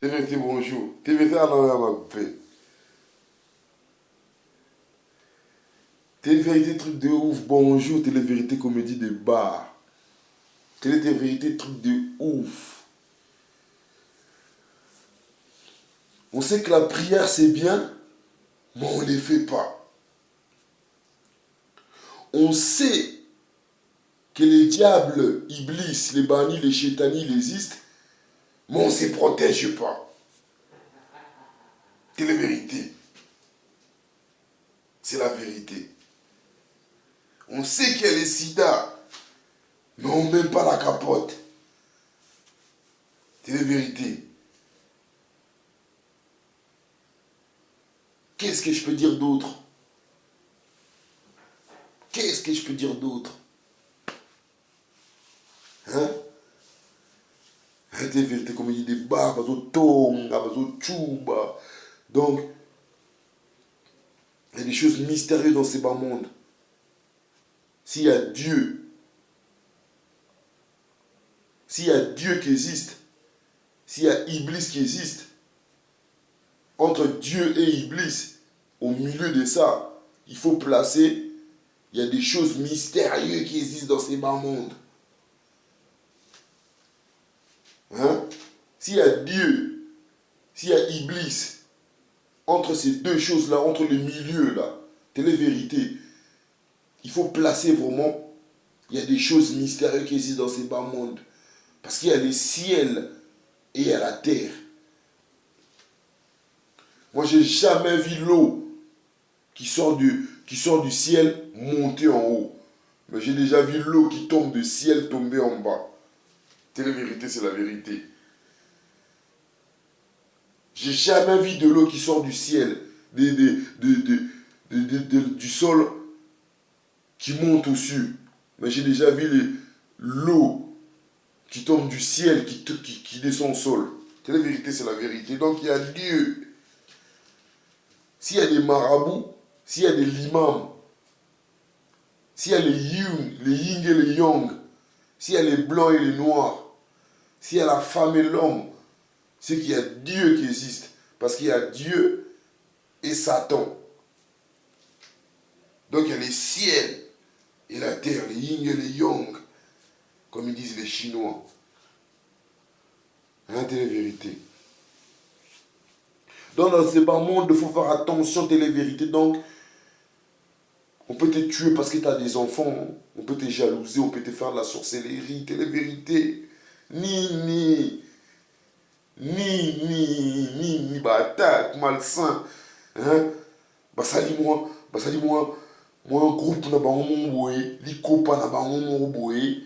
TVT, bonjour. TVT, alors, ma paix. Télévérité, truc de ouf. Bonjour, télévérité, comédie de bar. Télévérité, truc de ouf. On sait que la prière, c'est bien, mais on ne les fait pas. On sait que les diables, Iblis, les bannis, les chétanis, les existent, mais on ne se protège pas. Télévérité, c'est la vérité. On sait qu'il y a les sida, mais on ne met pas la capote. Télévérité. Qu'est-ce que je peux dire d'autre? Qu'est-ce que je peux dire d'autre? Hein? Des vérités comme il dit des bars, bazo tonga, bazo tchouba. Donc, il y a des choses mystérieuses dans ces bas mondes. S'il y a Dieu, s'il y a Dieu qui existe, s'il y a Iblis qui existe, entre Dieu et Iblis, au milieu de ça, il faut placer, il y a des choses mystérieuses qui existent dans ces bas mondes. Hein? S'il y a Dieu, s'il y a Iblis, entre ces deux choses-là, entre le milieu là, télé-vérité, il faut placer vraiment, il y a des choses mystérieuses qui existent dans ces bas mondes. Parce qu'il y a le ciel et il y a la terre. Moi, j'ai jamais vu l'eau qui sort du ciel monter en haut. Mais j'ai déjà vu l'eau qui tombe du ciel tomber en bas. Télé-vérité, c'est la vérité. J'ai jamais vu de l'eau qui sort du ciel, du sol qui monte au ciel. Mais j'ai déjà vu l'eau qui tombe du ciel, qui descend au sol. C'est la vérité, c'est la vérité. Donc il y a Dieu. S'il y a des marabouts, s'il y a des limams, s'il y a les yin et les yang, s'il y a les blancs et les noirs, s'il y a la femme et l'homme, c'est qu'il y a Dieu qui existe. Parce qu'il y a Dieu et Satan. Donc il y a les ciels et la terre, les yin et les yang, comme ils disent les Chinois. Hein, c'est la vérité. Donc dans ce bas monde, il faut faire attention, c'est la vérité. Donc, on peut te tuer parce que tu as des enfants, on peut te jalouser, on peut te faire de la sorcellerie, c'est la vérité. Ni, bah attaque, malsain. Hein? Bah ça dit moi, moi un groupe n'a pas mon boé, les copains n'a pas mon boé,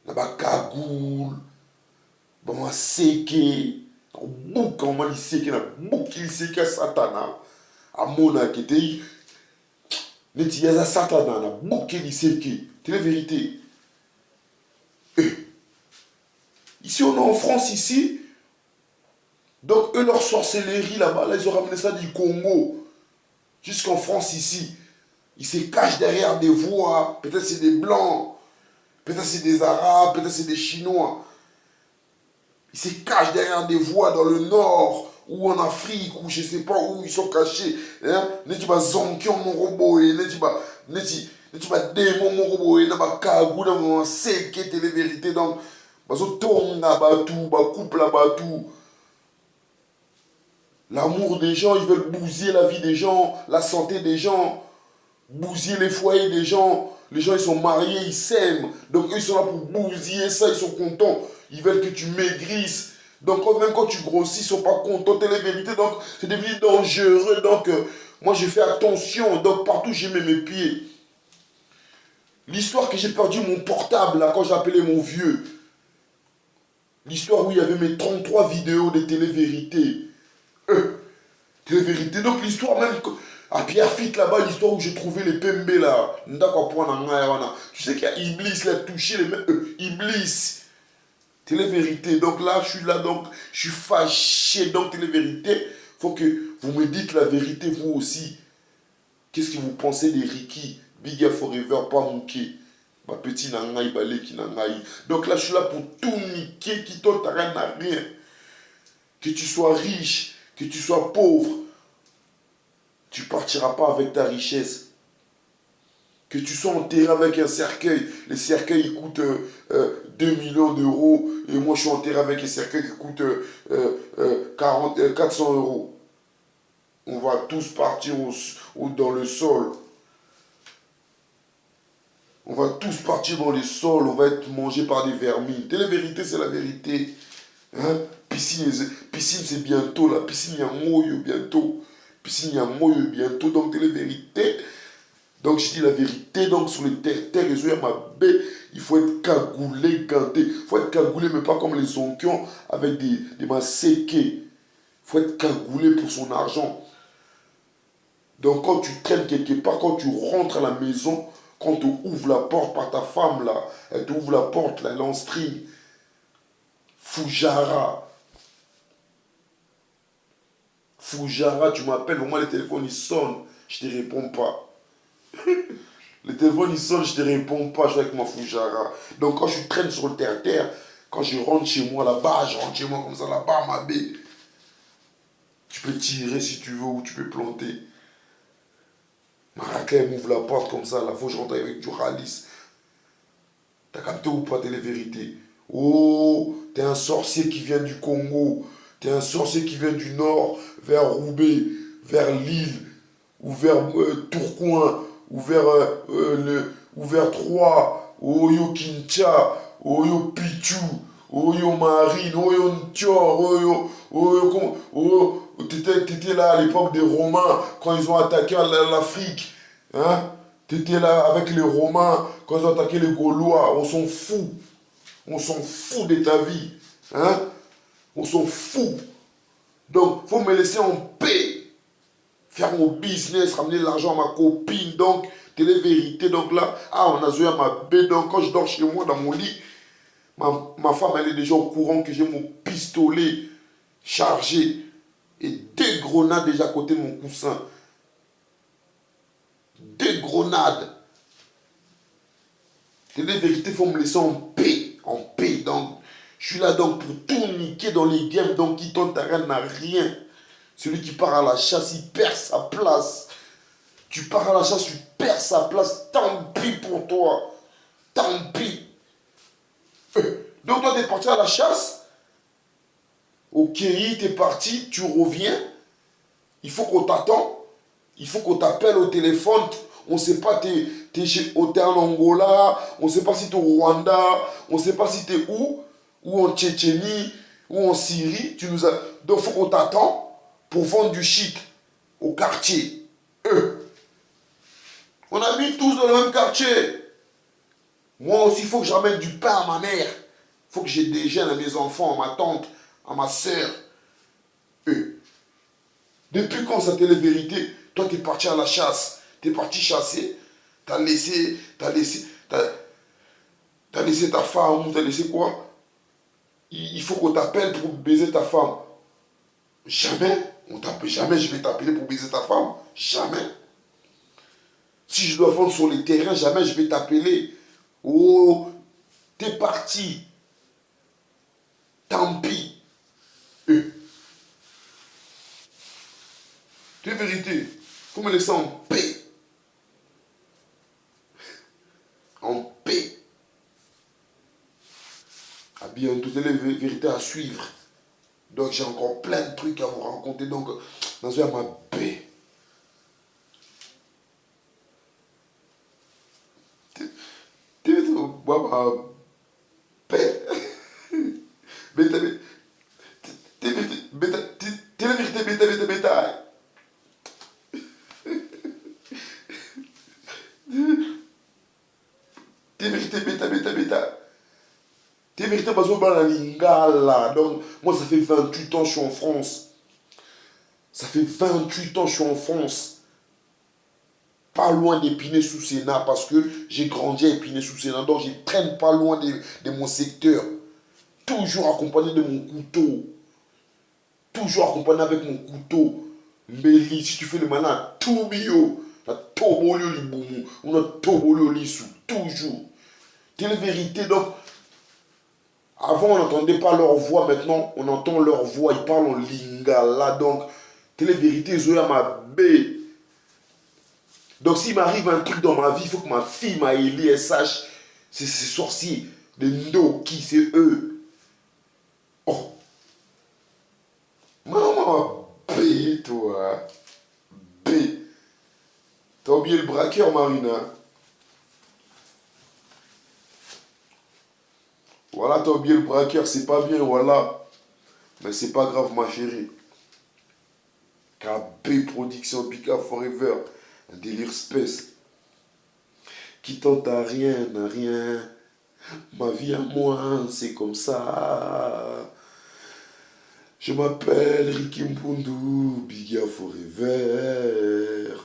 n'a pas cagoule, bah moi séqué, bouc on m'a dit séqué, n'a bouc il séqué satana, à mon akete, neti yaza satana, n'a bouc il séqué, c'est la vérité. Ici on est en France ici, donc eux leur sorcellerie là-bas, là ils ont ramené ça du Congo, jusqu'en France ici. Ils se cachent derrière des voix, peut-être c'est des blancs, peut-être c'est des arabes, peut-être c'est des chinois. Ils se cachent derrière des voix dans le nord, ou en Afrique, ou je ne sais pas où ils sont cachés. Neti ba zonkion mon robot, neti ba démon mon robot, neti ba kagou, neti ba seke télé vérité, donc, bazo tonga batou, ba couple la batou. L'amour des gens, ils veulent bousiller la vie des gens, la santé des gens, bousiller les foyers des gens. Les gens, ils sont mariés, ils s'aiment. Donc, eux, ils sont là pour bousiller ça, ils sont contents. Ils veulent que tu maigrisses. Donc, même quand tu grossis, ils ne sont pas contents. C'est la vérité. Donc, c'est devenu dangereux. Donc, moi, j'ai fait attention. Donc, partout, j'ai mis mes pieds. L'histoire que j'ai perdu mon portable, là, quand j'ai appelé mon vieux. L'histoire où il y avait mes 33 vidéos de télé-vérité. Télé-vérité. Donc, l'histoire même... À Pierrefitte là-bas, l'histoire où j'ai trouvé les PMB là. Tu sais qu'il y a Iblis, là, touché les mêmes. Iblis. C'est la vérité. Donc là, je suis là, donc je suis fâché. Donc, c'est la vérité. Faut que vous me dites la vérité, vous aussi. Qu'est-ce que vous pensez des Ricky? Big Air Forever, pas manqué. Ma petite nangaï, balé qui nangaï. Donc là, je suis là pour tout niquer, qui t'ont rien à rien. que tu sois riche, que tu sois pauvre, tu ne partiras pas avec ta richesse. Que tu sois enterré avec un cercueil, les cercueils ils coûtent 2 millions d'euros, et moi je suis enterré avec un cercueil qui coûte 400 euros. On va tous partir dans le sol. On va tous partir dans les sols, on va être mangé par des vermines. La vérité, c'est la vérité. Hein? Piscine c'est bientôt là. Piscine, il y a moyo bientôt. Piscine, il y a moyo bientôt. Donc, la vérité. Donc, je dis la vérité. Donc, sur les terres, il y a ma baie. Il faut être cagoulé, ganté. Il faut être cagoulé, mais pas comme les onkions avec des mains séquées. Il faut être cagoulé pour son argent. Donc, quand tu traînes quelque part, quand tu rentres à la maison, quand tu ouvres la porte par ta femme, là, elle te ouvre la porte, là, elle est en string. Foujara. Foujara, tu m'appelles, au moins le téléphone il sonne, je ne te réponds pas. Le téléphone il sonne, je ne te réponds pas, je suis avec ma Foujara. Donc quand je traîne sur le terre-terre, quand je rentre chez moi là-bas, je rentre chez moi comme ça là-bas, ma baie. Tu peux tirer si tu veux ou tu peux planter. Ma raclée m'ouvre la porte comme ça, là, faut que je rentre avec du ralice. T'as capté ou pas, t'es les vérités? Oh, t'es un sorcier qui vient du Congo. T'es un sorcier qui vient du nord, vers Roubaix, vers Lille, ou vers Tourcoing, ou vers Troyes, oh yo Kincha, oh yo Pichou, oh yo Marine, oh yo Ntior, t'étais là à l'époque des Romains, quand ils ont attaqué l'Afrique. Hein? T'étais là avec les Romains, quand ils ont attaqué les Gaulois. On s'en fout. On s'en fout de ta vie. Hein? On s'en fout. Donc, faut me laisser en paix. Faire mon business, ramener l'argent à ma copine. Donc, télé vérité. Donc là, on a joué à ma baie. Donc, quand je dors chez moi dans mon lit, ma femme, elle est déjà au courant que j'ai mon pistolet chargé et 2 grenades déjà à côté de mon coussin. 2 grenades. Télé vérité, il faut me laisser en paix. En paix. Donc, je suis là donc pour tout niquer dans les games. Donc, qui tente ta reine n'a rien. Celui qui part à la chasse, il perd sa place. Tu pars à la chasse, tu perds sa place. Tant pis pour toi. Tant pis. Donc, toi, t'es parti à la chasse. Ok, t'es parti, tu reviens. Il faut qu'on t'attende. Il faut qu'on t'appelle au téléphone. On ne sait pas, t'es en Angola, on ne sait pas si t'es au Rwanda, on ne sait pas si t'es où en Tchétchénie, ou en Syrie. Donc il faut qu'on t'attend pour vendre du shit au quartier. On habite tous dans le même quartier. Moi aussi, il faut que j'amène du pain à ma mère. Il faut que j'ai des jeunes à mes enfants, à ma tante, à ma soeur. Depuis quand ça t'est la vérité? Toi, t'es parti à la chasse. T'es parti chasser. T'as laissé ta femme ou t'as laissé quoi? Il faut qu'on t'appelle pour baiser ta femme. Jamais. Jamais je vais t'appeler pour baiser ta femme. Jamais. Si je dois vendre sur les terrains, jamais je vais t'appeler. Oh, t'es parti. Tant pis. C'est vérité. Faut me laisser en paix. En paix. À bientôt, c'est les vérités à suivre. Donc j'ai encore plein de trucs à vous raconter. Donc, dans ma paix. Tu vois ma paix. Bêta, t'es la vérité, bêta. T'es vérité, bêta. T'es vérité, parce que dans lingala. Donc, moi, ça fait 28 ans que je suis en France. Ça fait 28 ans que je suis en France. Pas loin d'Épinay-sous-Sénat, parce que j'ai grandi à Épinay-sous-Sénat. Donc, je ne traîne pas loin de mon secteur. Toujours accompagné de mon couteau. Toujours accompagné avec mon couteau. Méli, si tu fais le malin, tout bio. La tobolio li boumou. On a tobolio li sous. Toujours. Quelle vérité, donc. Avant, on n'entendait pas leur voix. Maintenant, on entend leur voix. Ils parlent en lingala. Donc, télé-vérité, Zoya m'a bé. Donc, s'il m'arrive un truc dans ma vie, il faut que ma fille, Maëlie, elle sache. C'est ces sorciers. Les Ndoki, c'est eux. Oh. Maman, B, toi. B. T'as oublié le braqueur, Marina. Voilà, t'as oublié le braqueur, c'est pas bien, voilà. Mais c'est pas grave, ma chérie. KB Production, Pika Forever. Un délire space. Qui tente à rien, n'a rien. Ma vie à moi, c'est comme ça. Je m'appelle Ricky Mpundu, Biga Forever.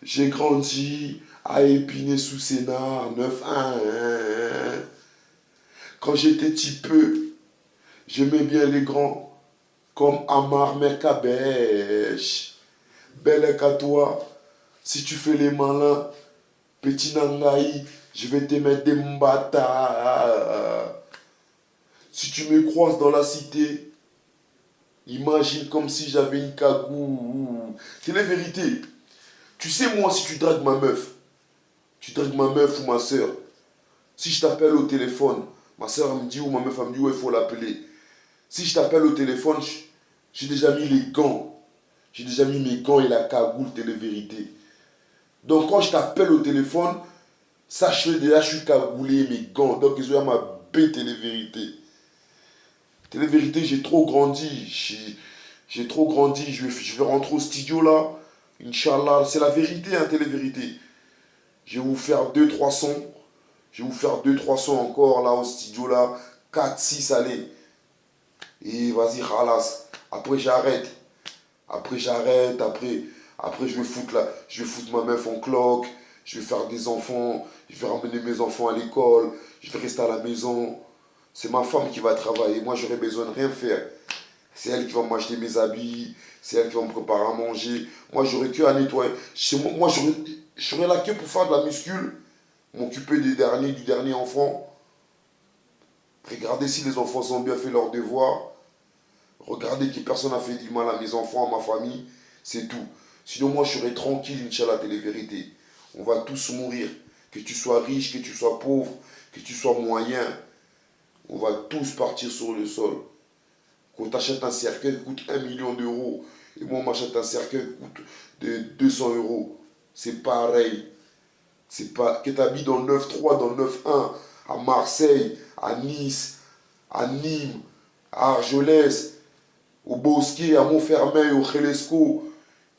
J'ai grandi à Épinay-sous-Sénard, 9-1. Quand j'étais petit peu, j'aimais bien les grands, comme Amar Merkabèche. Belle qu'à toi, si tu fais les malins, petit Nangaï, je vais te mettre des mbata. Si tu me croises dans la cité, imagine comme si j'avais une cagoule. C'est la vérité. Tu sais, moi, si tu dragues ma meuf ou ma soeur, si je t'appelle au téléphone, ma soeur me dit ou ma meuf elle me dit où il faut l'appeler. Si je t'appelle au téléphone, j'ai déjà mis les gants. J'ai déjà mis mes gants et la cagoule, c'est la vérité. Donc quand je t'appelle au téléphone, sache-le déjà, je suis cagoulé, mes gants. Donc ils ont ma bête, c'est la vérité. C'est la vérité, j'ai trop grandi. J'ai trop grandi. Je vais rentrer au studio là. Inch'Allah, c'est la vérité, hein, télé-vérité. Je vais vous faire 2-3 sons. Je vais vous faire 2-3 sons encore là au studio là. 4-6, allez. Et vas-y, ralasse. Après, j'arrête. Après, je vais foutre ma meuf en cloque. Je vais faire des enfants. Je vais ramener mes enfants à l'école. Je vais rester à la maison. C'est ma femme qui va travailler. Moi, j'aurais besoin de rien faire. C'est elle qui va m'acheter mes habits. C'est elle qui va me préparer à manger. Moi, j'aurais que à nettoyer. Moi, j'aurais la queue pour faire de la muscule. M'occuper du dernier enfant. Regardez si les enfants ont bien fait leurs devoirs. Regardez que personne n'a fait du mal à mes enfants, à ma famille. C'est tout. Sinon, moi, je serais tranquille, Inch'Allah, télé-vérité. On va tous mourir. Que tu sois riche, que tu sois pauvre, que tu sois moyen. On va tous partir sur le sol. Quand tu achètes un cercueil qui coûte 1 million d'euros, et moi, on m'achète un cercueil qui coûte de 200 euros. C'est pareil. C'est pas que tu habites dans le 9-3, dans le 9-1, à Marseille, à Nice, à Nîmes, à Argelès, au Bosquet, à Montfermeil, au Chelesco,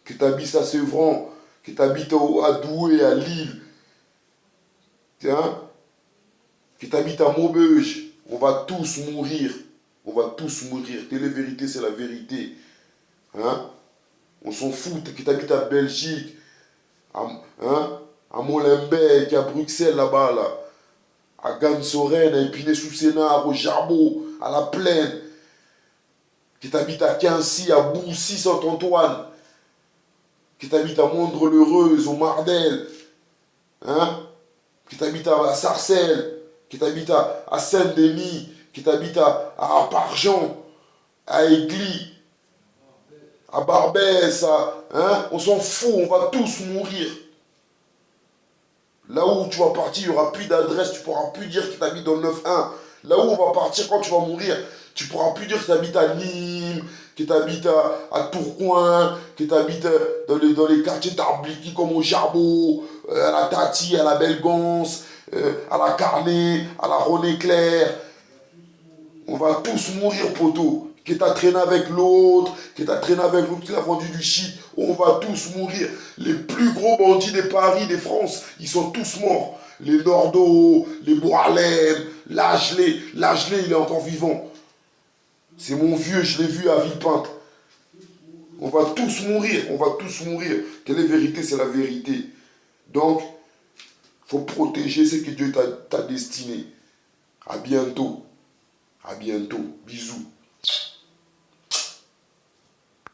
que tu habites à Sevran, que tu habites à Douai, à Lille, hein, que tu habites à Maubeuge, on va tous mourir. On va tous mourir. Télé-vérité, c'est la vérité. Hein? On s'en fout. Que tu habites à Belgique, hein? À Molenbeek, à Bruxelles, là-bas, là. À Gansoren, à Épinay-sous-Sénard, au Jarbeau, à La Plaine. Que tu habites à Quincy, à Boussy, Saint-Antoine. Que tu habites à Mondre-l'Heureuse, au Mardel. Hein? Que tu habites à Sarcelles. Que tu habites à Saint-Denis. Que tu habites à Pargent, à Aigli, à Barbès, hein? On s'en fout, on va tous mourir. Là où tu vas partir, il n'y aura plus d'adresse, tu ne pourras plus dire que tu habites dans le 9-1. Là où on va partir quand tu vas mourir, tu ne pourras plus dire que tu habites à Nîmes, que tu habites à Tourcoing, que tu habites dans les quartiers d'Arbliki comme au Jarbeau, à la Tati, à la Belgonce, à la Carnet, à la René-Claire. On va tous mourir, poteau. Que t'as traîné avec l'autre, qui a vendu du shit. On va tous mourir. Les plus gros bandits de Paris, de France, ils sont tous morts. Les Nordo, les Boirlem, Lagelet. Lagelet, il est encore vivant. C'est mon vieux, je l'ai vu à Villepinte. On va tous mourir, on va tous mourir. Quelle est la vérité, c'est la vérité. Donc, faut protéger ce que Dieu t'a destiné. À bientôt. À bientôt. Bisous.